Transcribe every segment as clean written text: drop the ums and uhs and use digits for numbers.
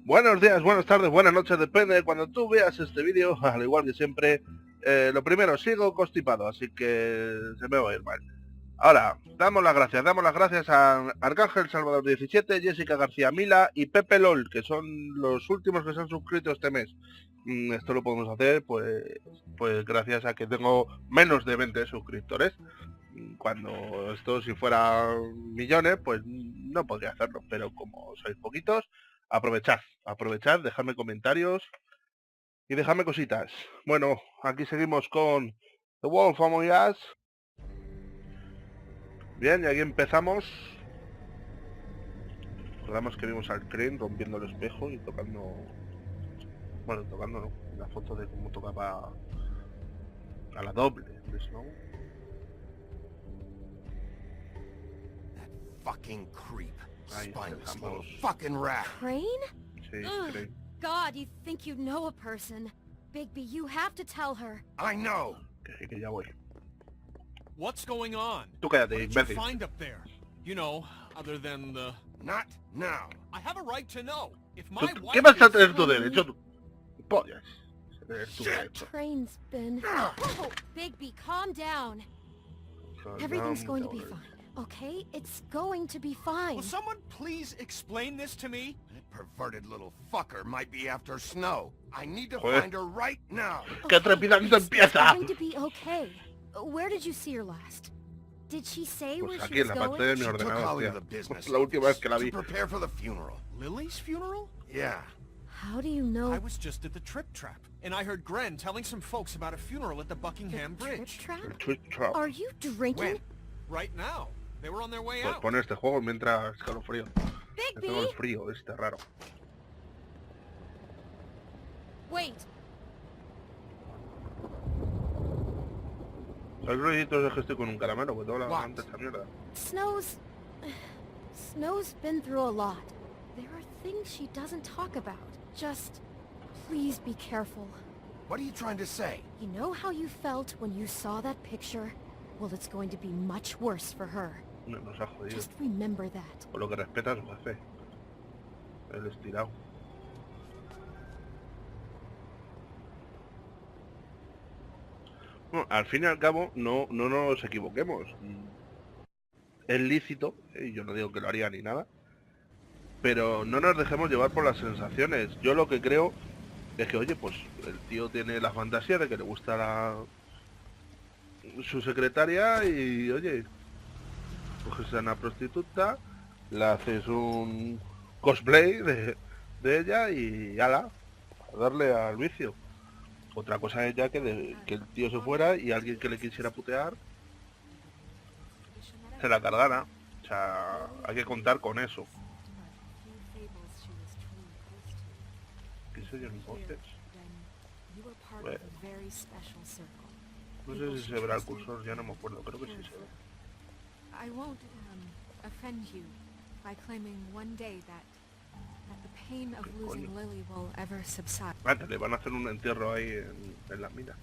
Buenos días, buenas tardes, buenas noches, depende de cuando tú veas este vídeo, al igual que siempre. Lo primero, sigo constipado, así que se me va a ir mal. Ahora, damos las gracias a Arcángel Salvador 17, Jessica García Mila y Pepe LOL, que son los últimos que se han suscrito este mes. Esto lo podemos hacer pues gracias a que tengo menos de 20 suscriptores. Cuando esto, si fuera millones, pues no podría hacerlo, pero como sois poquitos, aprovechad, dejadme comentarios y dejadme cositas. Bueno, aquí seguimos con The Wolf Amoung Us. Bien, y aquí empezamos. Recordamos que vimos al Crane rompiendo el espejo y tocando... Bueno, tocando no, una foto de cómo tocaba a la doble de Snow. Fucking creep. Ahí Spineless little empezamos. fucking rat. Crane? Sí, Crane. God, you'd think you'd know a person. Bigby, you have to tell her. I know. Que ya voy. What's going on? Tú cállate, What did you imbécil. find up there? You know, other than the... Not now. I have a right to know. If my ¿Qué wife vas a is- tener tu derecho? Tú? Pollas. Tener tu Shit. derecho. Crane's been... Oh, Bigby, calm down. Everything's going to be fine, okay? It's going to be fine. Will someone please explain this to me? That perverted little fucker might be after Snow. I need to Joder. find her right now. ¡Qué trepidante It's empieza! going to be okay. Where did you see her last? Did she say Pues where aquí she en was la parte going? de mi She took ordenador, Holly to tía. the business La última vez que la to vi. prepare for the funeral. Lily's funeral? Yeah. How do you know I was just at the Trip Trap, and I heard Gren telling some folks about a funeral at the Buckingham the trip Bridge. trap? El Twitch Trap. Are you drinking? When? Right now. They were on their way Pues out. pone este juego mientras escalofrío. Ya tengo el Bigby, frío, este raro. wait. ¿Sabes los ruiditos de que estoy con un caramelo? Que tengo la What? garganta esta mierda. Snow's been through a lot. There are things she doesn't talk about. Just please be careful. What are you trying to say? You know how you felt when you saw that picture? Well, it's going to be much worse for her. Nos ha jodido. Just remember that. Por lo que respeta a su jefe. El estirado. Bueno, al fin y al cabo, no nos equivoquemos. Es lícito, y yo no digo que lo haría ni nada, pero no nos dejemos llevar por las sensaciones. Yo lo que creo es que, oye, pues el tío tiene la fantasía de que le gusta su secretaria y, oye, coges a una prostituta, le haces un cosplay de ella y ala, a darle al vicio. Otra cosa es ya que el tío se fuera y alguien que le quisiera putear se la cargara. O sea, hay que contar con eso. ¿Qué sé yo entonces? Bueno. No sé si se verá el cursor, ya no me acuerdo, creo que sí se ve. I won't offend you by claiming one day that the pain of losing Lily will ever subside. Vale, le van a hacer un entierro ahí en la mina.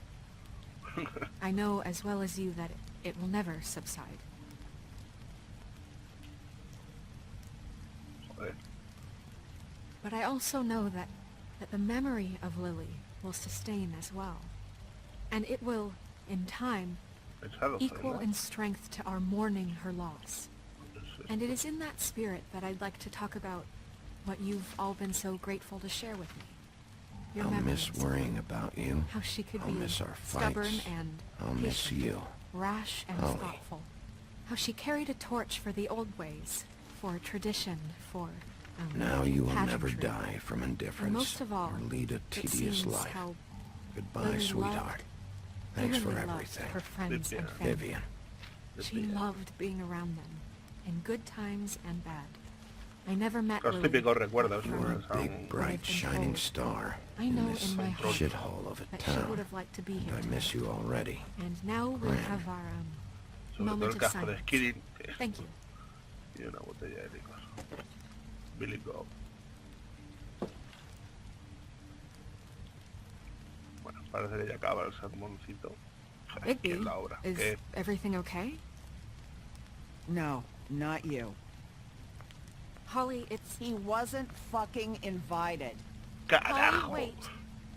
I know as well as you that it will never subside. Joder. But I also know that the memory of Lily will sustain as well. And it will, in time, Pensado, equal ¿verdad? in strength to our mourning her loss. Sí. And it is in that spirit that I'd like to talk about what you've all been so grateful to share with me. Your I'll miss memories. worrying about you. How she could I'll be miss our stubborn fights. and I'll miss patient, you. rash and Holly. thoughtful. How she carried a torch for the old ways, for tradition, for Now you will never pageantry. die from And indifference most of all, or lead a it tedious seems life. how Goodbye, Lily sweetheart. loved, Thanks for dearly loved everything. her friends Vivian. and family. Vivian. She Vivian. loved being around them, in good times and bad. I never met Los Lily, típicos recuerdos, but ¿no? You're O a sea, big, bright, shining star I know in this in my heart shithole of a that she would town. have liked to be And here I today. miss you already. And now we Gwen. have our sobre todo moment el of casco de silence. Skidding que- Thank you. y una botella de licor. Billy Bob. Bueno, parece que ya acaba el sermoncito. Joder, ¿qué es Bigby, la obra? is ¿Qué? everything okay? No, not you. Holly, it's... He wasn't fucking invited. Holly, Carajo. wait.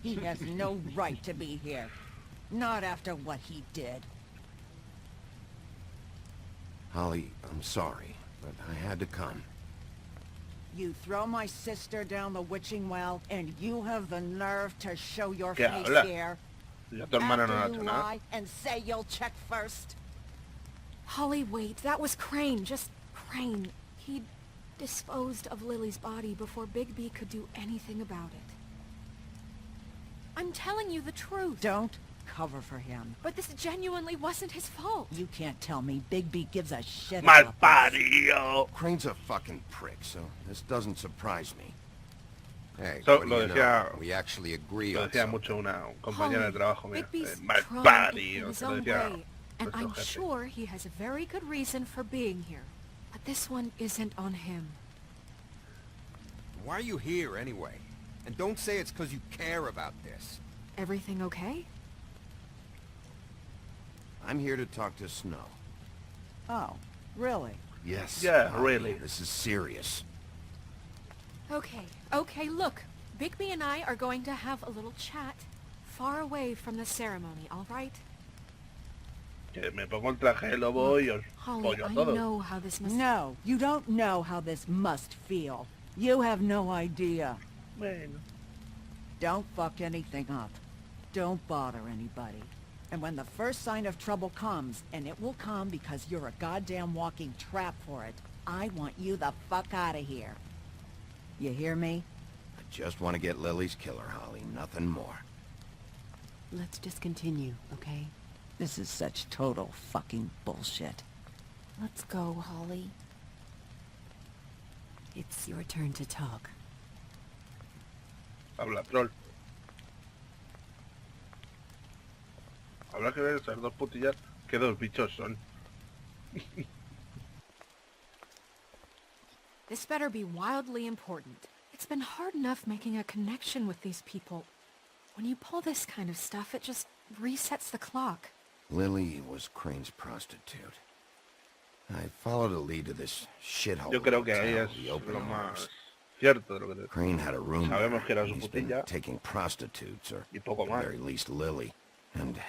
He has no right to be here. Not after what he did. Holly, I'm sorry, but I had to come. You throw my sister down the witching well, and you have the nerve to show your ¿Qué face habla? here? Ya tu hermana no ha After hecho you nada. lie and say you'll check first? Holly, wait. That was Crane. Just Crane. He disposed of Lily's body before Bigby could do anything about it. I'm telling you the truth. Don't cover for him. But this genuinely wasn't his fault. You can't tell me Bigby gives a shit about this. Malparido. Crane's a fucking prick, so this doesn't surprise me. Hey, So, what do lo you know? decía- We actually agree Lo on decía something. mucho una compañera de trabajo mía. Bigby's trying in Malparido. his Se lo own decía way, and nuestro I'm jefe. sure he has a very good reason for being here. But this one isn't on him. Why are you here, anyway? And don't say it's because you care about this. Everything okay? I'm here to talk to Snow. Oh, really? Yes. Yeah, Holly, really. This is serious. Okay, look. Bigby and I are going to have a little chat far away from the ceremony, all right? Que me pongo el traje de lobo y os Holly, pollo a I todos. know how this must... No, you don't know how this must feel. You have no idea. Bueno. Don't fuck anything up. Don't bother anybody. And when the first sign of trouble comes, and it will come because you're a goddamn walking trap for it, I want you the fuck out of here. You hear me? I just want to get Lily's killer, Holly. Nothing more. Let's just continue, okay? This is such total fucking bullshit. Let's go, Holly. It's your turn to talk. Habla, troll. Habrá que ver esas dos putillas que dos bichos son. This better be wildly important. It's been hard enough making a connection with these people. When you pull this kind of stuff, it just resets the clock. Lily was Crane's prostitute. I followed a lead to this shithole. Yo creo que ahí hotel, es the open lo arms. más cierto de lo que te... Crane had a room Sabemos there. que era su He's been putilla. taking prostitutes, or Y poco at the más. very least Lily, and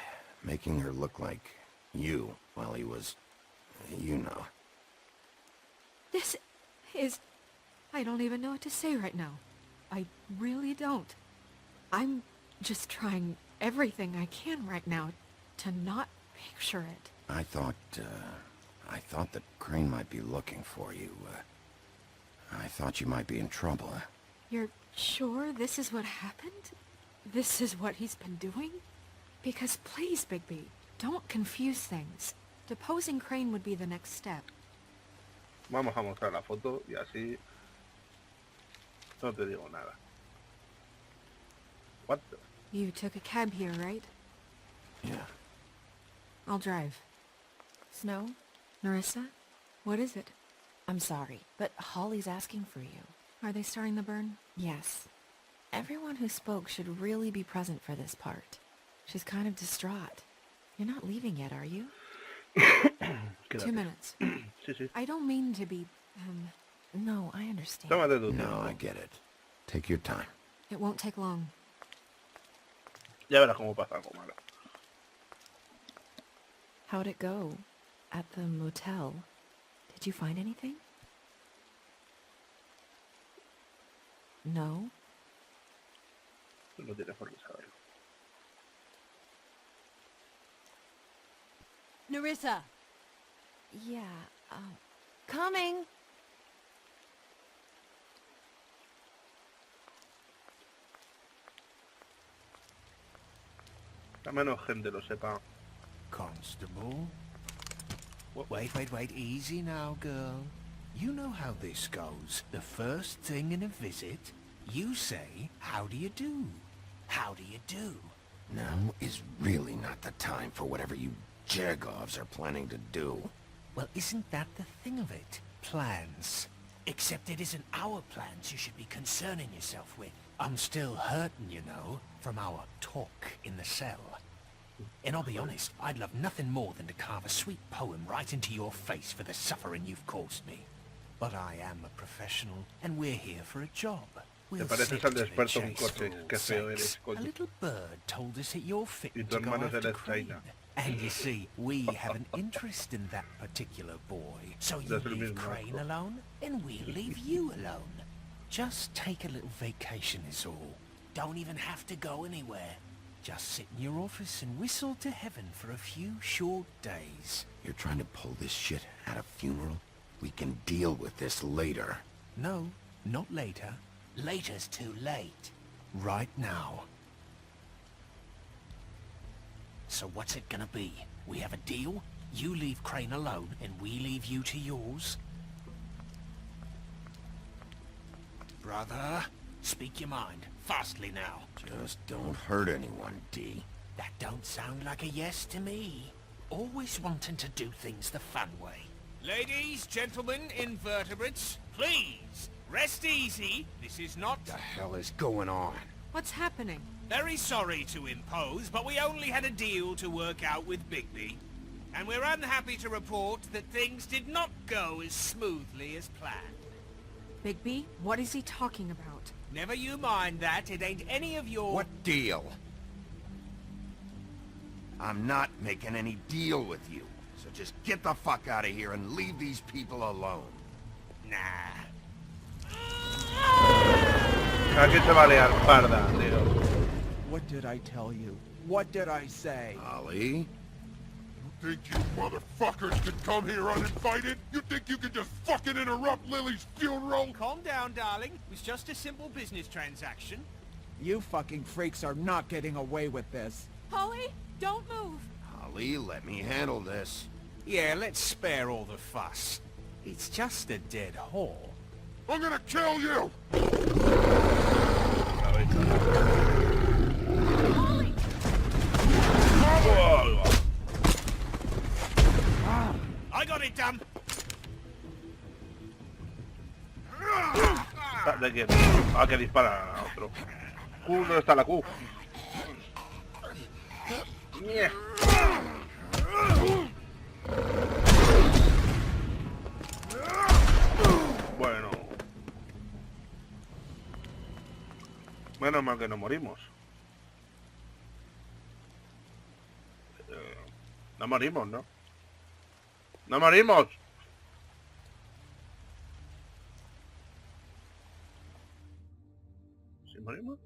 making her look like you while he was, you know. This is... I don't even know what to say right now. I really don't. I'm just trying everything I can right now to not picture it. I thought that Crane might be looking for you. I thought you might be in trouble. You're sure this is what happened? This is what he's been doing? Because please, Bigby, don't confuse things. Deposing Crane would be the next step. Vamos a mostrar la foto y así... No te digo nada. What the... You took a cab here, right? Yeah. I'll drive. Snow, Narissa? What is it? I'm sorry, but Holly's asking for you. Are they starting the burn? Yes. Everyone who spoke should really be present for this part. She's kind of distraught. You're not leaving yet, are you? Quédate. 2 minutes. Sí, sí. I don't mean to be, No, I understand. Tómate tu No, tiempo. I get it. Take your time. it won't take long. Ya verás cómo pasa algo malo. How'd it go? At the motel? Did you find anything? No? Tú no tienes por qué saberlo. Narissa! Yeah, coming! A menos gente lo sepa. Constable? Wait, easy now, girl. You know how this goes. The first thing in a visit, you say, how do you do? How do you do? Now is really not the time for whatever you Jergovs are planning to do. Well, isn't that the thing of it? Plans. Except it isn't our plans you should be concerning yourself with. I'm still hurting, you know, from our talk in the cell. And I'll be honest, I'd love nothing more than to carve a sweet poem right into your face for the suffering you've caused me. But I am a professional, and we're here for a job. Te We'll pareces sit al to the desperto un chase coche. for all Qué feo sakes. eres, A coño. little bird told us that you're fit Y tu to go hermano es after el Crane. China. And you see, we have an interest in that particular boy. So you That's el leave mismo Crane asco. alone, and we'll leave you alone. Just take a little vacation is all. Don't even have to go anywhere. Just sit in your office and whistle to heaven for a few short days. You're trying to pull this shit at a funeral? We can deal with this later. No, not later. Later's too late. Right now. So what's it gonna be? We have a deal? You leave Crane alone, and we leave you to yours? Brother, speak your mind. Fastly now. Just don't hurt anyone, D. That don't sound like a yes to me. Always wanting to do things the fun way. Ladies, gentlemen, invertebrates, please, rest easy. This is not... What the hell is going on? What's happening? Very sorry to impose, but we only had a deal to work out with Bigby. And we're unhappy to report that things did not go as smoothly as planned. Bigby, what is he talking about? Never you mind that, it ain't any of your... What deal? I'm not making any deal with you. So just get the fuck out of here and leave these people alone. Nah. Aquí se va a liar parda, tío. What did I tell you? What did I say? Ollie? You think you motherfuckers can come here uninvited? You think you can just fucking interrupt Lily's funeral? Calm down, darling. It was just a simple business transaction. You fucking freaks are not getting away with this. Holly, don't move. Ollie, let me handle this. Yeah, let's spare all the fuss. It's just a dead whore. I'm gonna kill you! Holly! I got it done. ¿De quién? Ah, que dispara a otro. ¿Dónde está la Q? Yeah. Bueno. Menos mal que no morimos. No morimos, ¿no? ¡No morimos! ¿Sí morimos?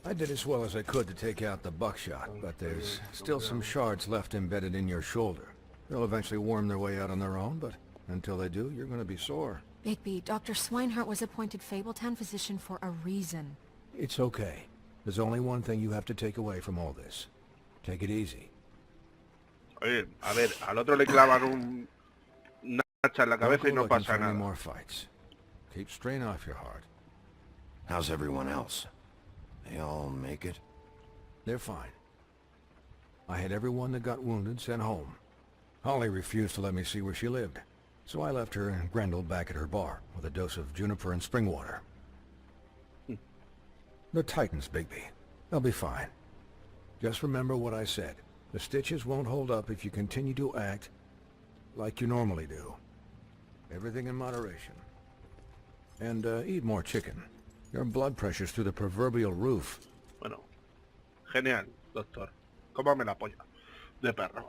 I did as well as I could to take out the buckshot, but there's still some shards left embedded in your shoulder. They'll eventually worm their way out on their own, but until they do, you're going to be sore. Bigby, Dr. Swinehart was appointed Fabletown physician for a reason. It's okay. There's only one thing you have to take away from all this. Take it easy. Oye, a ver, al otro le clavan una hacha en la cabeza y Don't no go looking pasa for any nada. more fights. Keep strain off your heart. How's everyone else? They all make it? They're fine. I had everyone that got wounded sent home. Holly refused to let me see where she lived, so I left her and Grendel back at her bar with a dose of juniper and spring water. They're Titans, Bigby. They'll be fine. Just remember what I said. The stitches won't hold up if you continue to act like you normally do. Everything in moderation. And eat more chicken. Your blood pressure's through the proverbial roof. Bueno, genial, doctor. Cómame la polla de perro.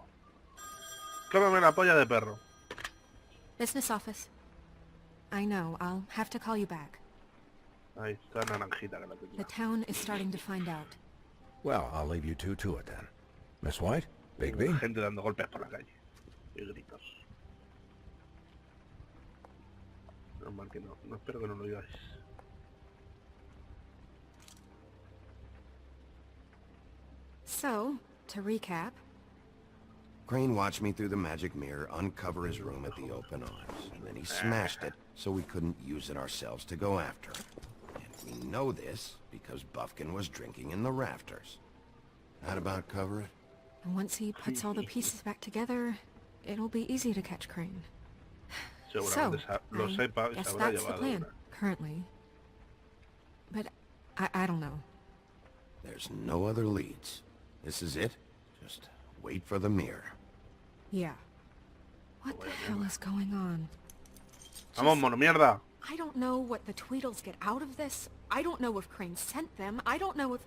Cómame la polla de perro. Business office. I know, I'll have to call you back. Ahí está naranjita que la The tenía. town is starting to find out. Well, I'll leave you two to it then. Miss White? Bigby? Gente dando golpes por la calle. Y gritos. No mal que no. No espero que no lo digáis. So, to recap, Crane watched me through the magic mirror uncover his room at the open arms, and then he smashed it so we couldn't use it ourselves to go after him. And we know this because Buffkin was drinking in the rafters. That about cover it? and once he puts all the pieces back together, it'll be easy to catch Crane. So, Seguramente lo sepa y guess se habrá that's the llevado plan, una. currently. But I don't know. There's no other leads. This is it. Just wait for the mirror. Yeah. What the hell is going on? Vamos, mono mierda. I don't know what the Tweedles get out of this. I don't know if Crane sent them. I don't know if...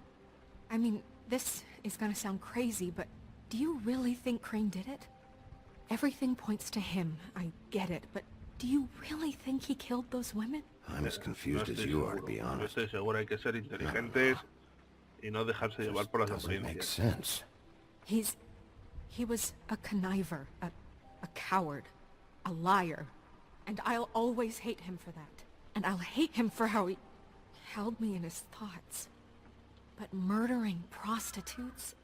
I mean, this is gonna sound crazy, but do you really think Crane did it? Everything points to him. I get it, but do you really think he killed those women? I'm as confused as you are, to be honest. No estoy seguro. Hay que ser inteligentes y no dejarse llevar por las Doesn't make apariencias. sense. He was a conniver, a coward, a liar. And I'll always hate him for that. And I'll hate him for how he held me in his thoughts. But murdering prostitutes?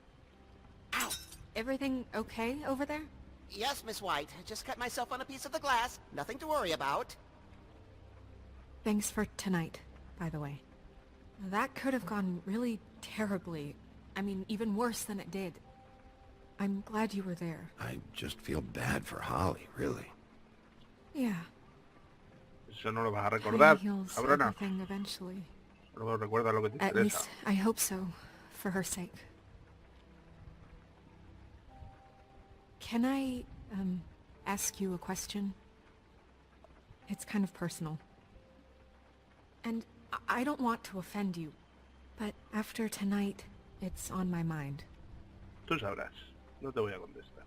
Ow! Everything okay over there? Yes, Miss White. Just cut myself on a piece of the glass. Nothing to worry about. Thanks for tonight, by the way. That could have gone really terribly. I mean, even worse than it did. I'm glad you were there. I just feel bad for Holly, really. Yeah. Eso no lo vas a Pain recordar, heals cabrona. everything eventually. Solo recuerda lo que te At interesa. least, I hope so, for her sake. Can I, ask you a question? It's kind of personal. And I don't want to offend you, but after tonight, it's on my mind. Tú sabrás. No te voy a contestar.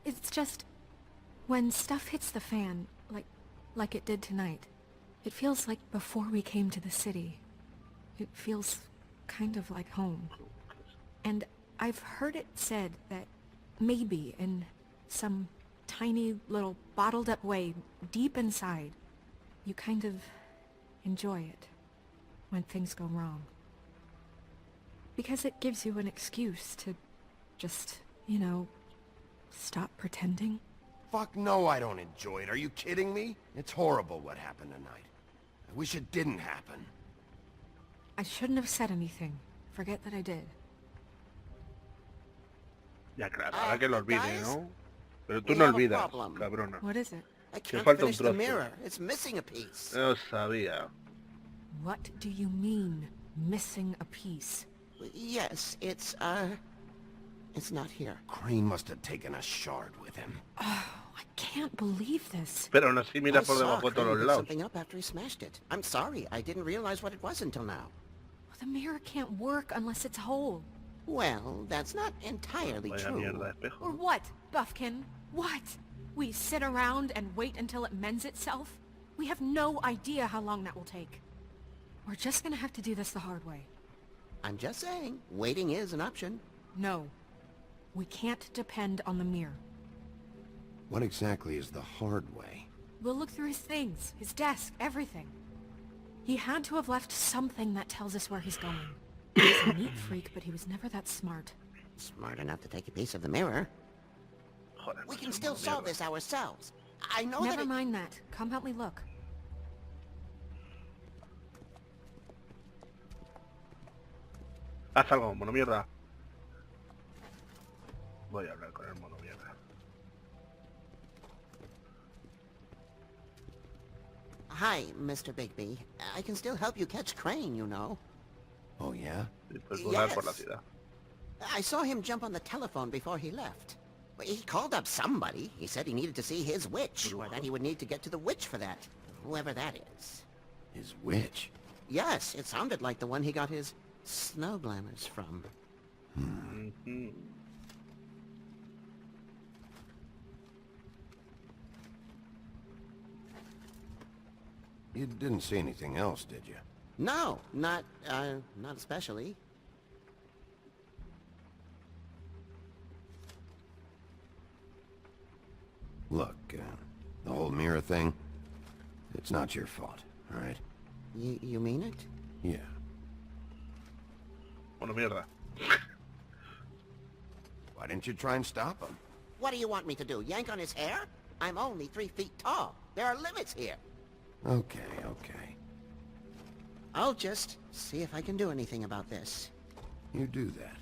It's just, when stuff hits the fan, like it did tonight, it feels like before we came to the city. It feels kind of like home. And I've heard it said that maybe in some tiny little bottled up way, deep inside, you kind of enjoy it when things go wrong. Because it gives you an excuse to just, you know, stop pretending. Fuck no, I don't enjoy it. Are you kidding me? It's horrible what happened tonight. I wish it didn't happen. I shouldn't have said anything. Forget that I did. Ya claro, ahora que lo olvide, guys, ¿no? Pero tú we no have a olvidas, problem. cabrona. What is it? I Que can't falta un finish the trozo. mirror. It's missing a piece. Yo sabía. What do you mean, missing a piece? Yes, it's not here. Crane must have taken a shard with him. Oh, I can't believe this. Pero aún así mira I por saw debajo de Crane todos los pick lados. something up after he smashed it. I'm sorry. I didn't realize what it was until now. The mirror can't work unless it's whole. Well, that's not entirely Vaya true. mierda de espejo. Or what, Buffkin? What? We sit around and wait until it mends itself? We have no idea how long that will take. We're just gonna have to do this the hard way. I'm just saying, waiting is an option. No. We can't depend on the mirror. What exactly is the hard way? We'll look through his things, his desk, everything. He had to have left something that tells us where he's going. He's a neat freak, but he was never that smart. Smart enough to take a piece of the mirror. Joder, We macho, can still una solve mierda. this ourselves. I know Never that it... mind that. Come help me look. Haz algo, mono mierda. Voy a hablar con el mono mierda. Hi, Mr. Bigby. I can still help you catch Crane, you know. Oh, yeah? Y puedes volar por la Yes. ciudad. I saw him jump on the telephone before he left. Well, he called up somebody. He said he needed to see his witch, or that he would need to get to the witch for that. Whoever that is. His witch? Yes, it sounded like the one he got his snow glamours from. Mhm. You didn't see anything else, did you? No, not especially. Look, the whole mirror thing, it's not your fault, all right? You mean it? Yeah. Mono mierda. Why didn't you try and stop him? What do you want me to do, yank on his hair? I'm only 3 feet tall. There are limits here. Okay, okay. I'll just see if I can do anything about this. You do that.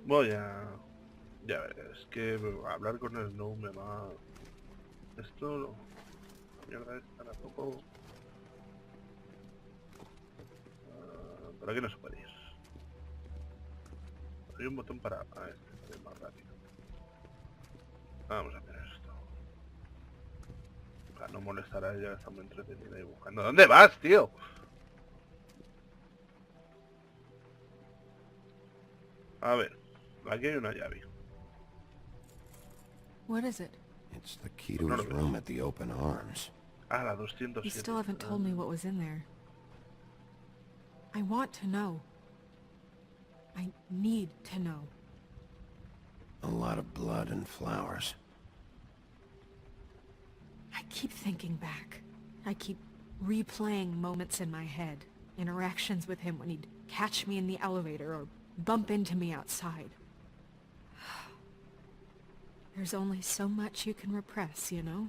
Voy a... Ya ves, es que hablar con el no me va... Esto... La mierda esta tampoco... Por aquí no se puede ir. Hay un botón para... A ver, es más rápido. Vamos a hacer esto. Para no molestar a ella, está muy entretenida y buscando. ¿Dónde vas, tío? A ver, aquí hay una llave. What is it? It's the key to his room at the open arms. Ah, la 207. You still haven't told me what was in there. I want to know. I need to know. A lot of blood and flowers. I keep thinking back. I keep replaying moments in my head. Interactions with him when he'd catch me in the elevator or bump into me outside. There's only so much you can repress, you know?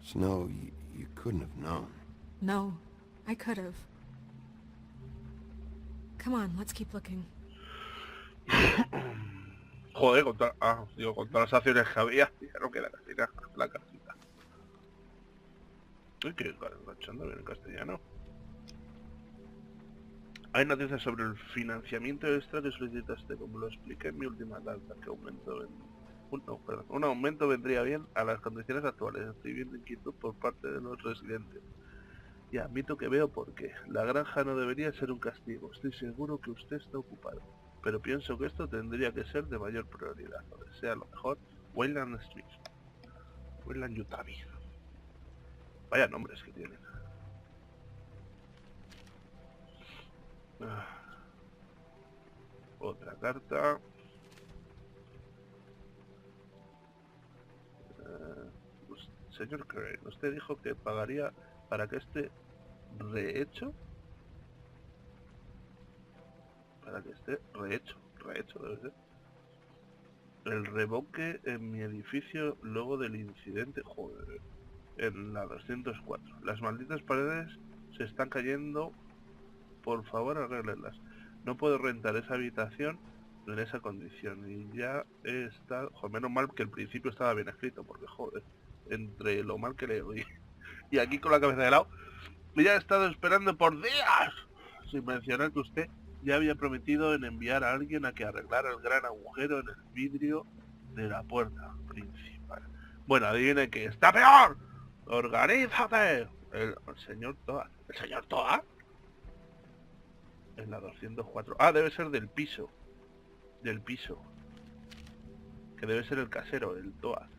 Snow, you couldn't have known. No, I could have. Come on, let's keep looking. Joder, con todas las acciones que había, ya no queda casi nada, la casita. Uy, que enganchando bien en castellano. Hay noticias sobre el financiamiento extra que solicitaste, como lo expliqué en mi última carta, que un aumento vendría bien a las condiciones actuales. Estoy viendo inquietud por parte de los residentes. Y admito que veo por qué. La granja no debería ser un castigo. Estoy seguro que usted está ocupado. Pero pienso que esto tendría que ser de mayor prioridad. O desea lo mejor, Wayland Smith. Wayland Yutabi. Vaya nombres que tienen. Otra carta. Señor Crane, usted dijo que pagaría para que esté rehecho. Para que esté rehecho debe ser. El revoque en mi edificio luego del incidente, joder, en la 204. Las malditas paredes se están cayendo. Por favor, arréglenlas. No puedo rentar esa habitación en esa condición. Y ya está... Joder, menos mal que el principio estaba bien escrito, porque joder, entre lo mal que leo y aquí con la cabeza de lado, ya he estado esperando por días, sin mencionar que usted ya había prometido en enviar a alguien a que arreglara el gran agujero en el vidrio de la puerta principal. Bueno, adivine que está peor. ¡Organízate! El señor Toa. ¿El señor Toa? En la 204. Ah, debe ser del piso. Del piso. Que debe ser el casero, el Toa.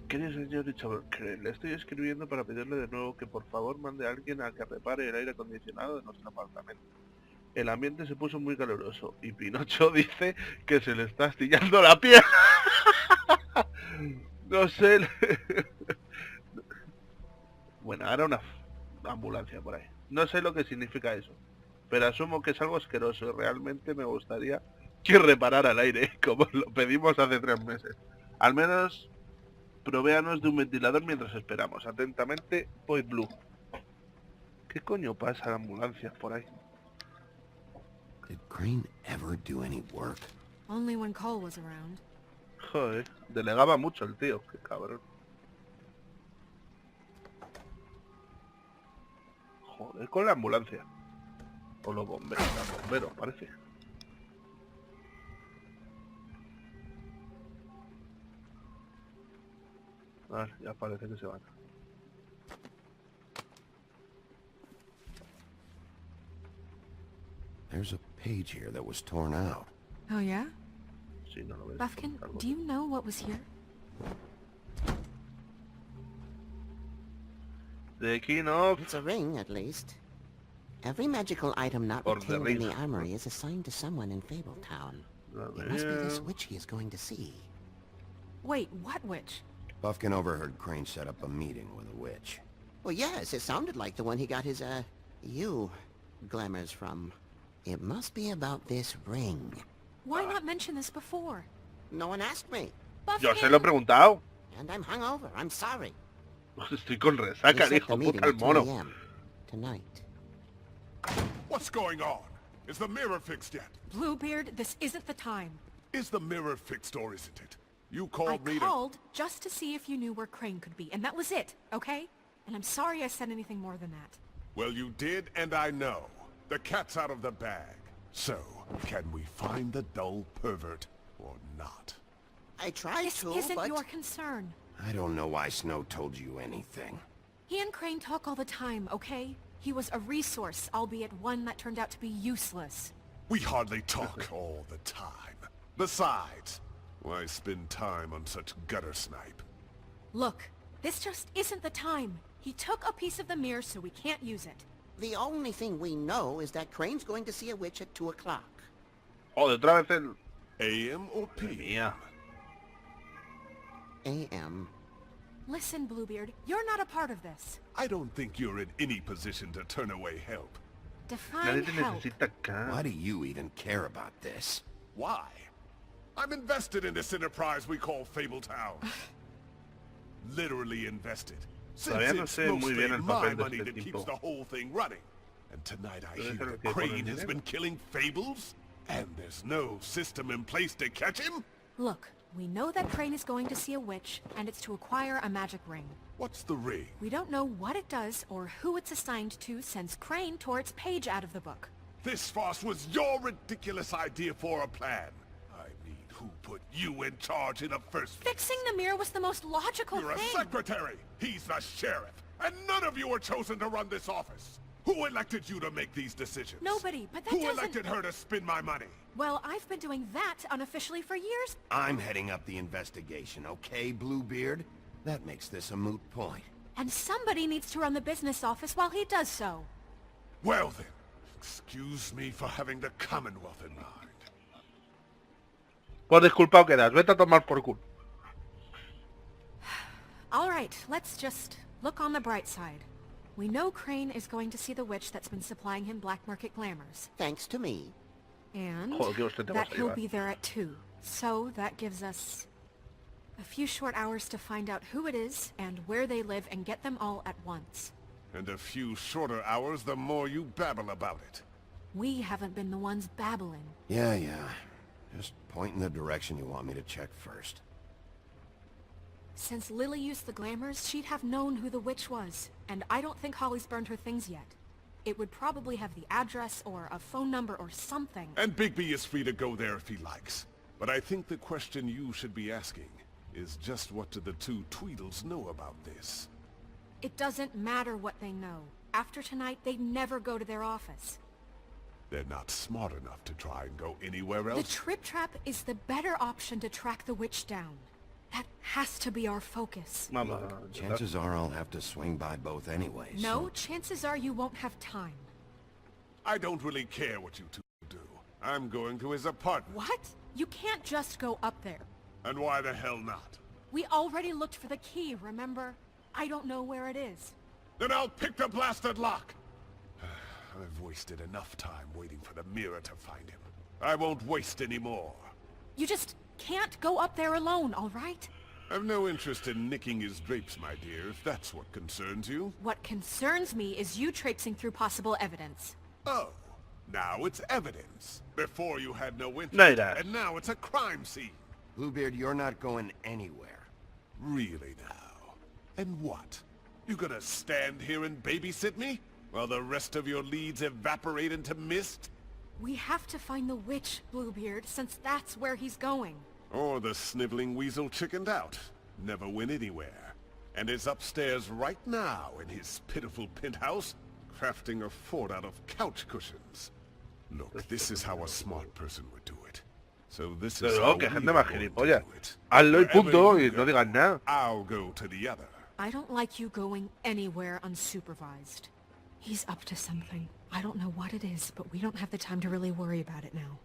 Querido señor Richard, le estoy escribiendo para pedirle de nuevo que por favor mande a alguien a que repare el aire acondicionado de nuestro apartamento. El ambiente se puso muy caluroso y Pinocho dice que se le está astillando la piel. No sé. Bueno, ahora una ambulancia por ahí. No sé lo que significa eso, pero asumo que es algo asqueroso y realmente me gustaría que reparara el aire, como lo pedimos hace 3 meses. Al menos provéanos de un ventilador mientras esperamos. Atentamente, Boy Blue. ¿Qué coño pasa a la ambulancia por ahí? Did Crane ever do any work? Only when Cole was around. Joder, delegaba mucho el tío, qué cabrón. Joder, con la ambulancia. O los bomberos, parece. Vale, ya parece que se van. There's a page here that was torn out. Oh yeah? Sí, no lo ves. Buffkin, do you know what was here? The king of... It's a ring, at least. Every magical item not Or the retained in the ring. armory is assigned to someone in Fabletown. It must be this witch he is going to see. Wait, what witch? Buffkin overheard Crane set up a meeting with a witch. Well, yes, it sounded like the one he got his, glamours from. It must be about this ring. Why not mention this before? No one asked me. Yo se lo he preguntado. And I'm hungover. I'm sorry. Estoy con resaca, el They set hijo the meeting puta, el at 2 mono. a.m. tonight. What's going on? Is the mirror fixed yet? Bluebeard, this isn't the time. Is the mirror fixed or isn't it? You I called me to... called just to see if you knew where Crane could be, and that was it, okay? and I'm sorry I said anything more than that. Well, you did, and I know. The cat's out of the bag. So, can we find the dull pervert or not? I tried This to, isn't but... your concern. I don't know why Snow told you anything. He and Crane talk all the time, okay? He was a resource, albeit one that turned out to be useless. We hardly talk all the time. Besides, why spend time on such gutter snipe? Look, this just isn't the time. He took a piece of the mirror, so we can't use it. The only thing we know is that Crane's going to see a witch at 2 o'clock. Oh, otra vez el... AM or Madre PM? mía. A.M. Listen, Bluebeard, you're not a part of this. I don't think you're in any position to turn away help. Define Nadie te help. necesita acá. Why do you even care about this? Why? I'm invested in this enterprise we call Fabletown. Literally invested. Since Todavía no it's sé muy mostly bien el my papel de money este that tipo. keeps the whole thing running. And tonight I hear Debe ser el that que pone el Crane has dinero. been killing Fables? And there's no system in place to catch him? Look, we know that Crane is going to see a witch, and it's to acquire a magic ring. What's the ring? We don't know what it does or who it's assigned to since Crane tore its page out of the book. This farce was your ridiculous idea for a plan. I mean, who put you in charge in the first place? Fixing the mirror was the most logical You're a thing. secretary. He's the sheriff. And none of you were chosen to run this office. Who elected you to make these decisions? Nobody, but that Who doesn't... elected her to spend my money? Well, I've been doing that unofficially for years. I'm heading up the investigation, okay, Bluebeard? That makes this a moot point. And somebody needs to run the business office while he does so. Well then, excuse me for having the Commonwealth in mind. Por disculpado quedas. Vete a tomar por culo. All right, let's just look on the bright side. We know Crane is going to see the witch that's been supplying him black market glamours. Thanks to me. And Joder, qué hostia te vas that a he'll llevar. be there at 2. So that gives us a few short hours to find out who it is and where they live and get them all at once. And a few shorter hours the more you babble about it. We haven't been the ones babbling. Yeah. Just point in the direction you want me to check first. Since Lily used the glamours, she'd have known who the witch was. And I don't think Holly's burned her things yet. It would probably have the address or a phone number or something. And Bigby is free to go there if he likes. But I think the question you should be asking is just what do the two Tweedles know about this? It doesn't matter what they know. After tonight, they'd never go to their office. They're not smart enough to try and go anywhere The else. Trip Trap is the better option to track the witch down. That has to be our focus. Vamos. Chances are I'll have to swing by both anyway, No, so... chances are you won't have time. I don't really care what you two do. I'm going to his apartment. What? You can't just go up there. And why the hell not? We already looked for the key, remember? I don't know where it is. Then I'll pick the blasted lock! I've wasted enough time waiting for the mirror to find him. I won't waste any more. You just can't go up there alone, all right? I've no interest in nicking his drapes, my dear, if that's what concerns you. What concerns me is you traipsing through possible evidence. Oh, now it's evidence. Before you had no interest, No irás. and now it's a crime scene. Bluebeard, you're not going anywhere. Really now? And what? You gonna stand here and babysit me? While the rest of your leads evaporate into mist? We have to find the witch, Bluebeard, since that's where he's going. Or the sniveling weasel chickened out. Never went anywhere. And is upstairs right now in his pitiful penthouse, crafting a fort out of couch cushions. Look, this is how a smart person would do it. So this is Pero how que we gente are más going to gilipollas. do it. Hazlo y Wherever punto, you y no go, digas nada. I'll go to the other. I don't like you going anywhere unsupervised. He's up to something. I don't know what it is, but we don't have the time to really worry about it now.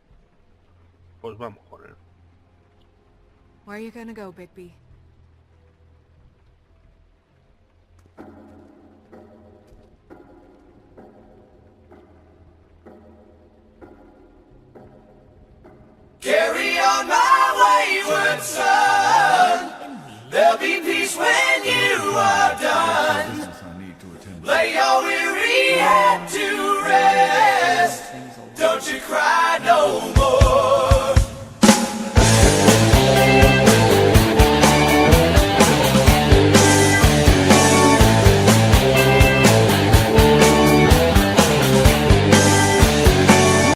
Pues vamos con él. Where are you gonna go, Bigby? Carry on my wayward son. There'll be peace when you are done. Lay your weary head to rest. Don't you cry no more.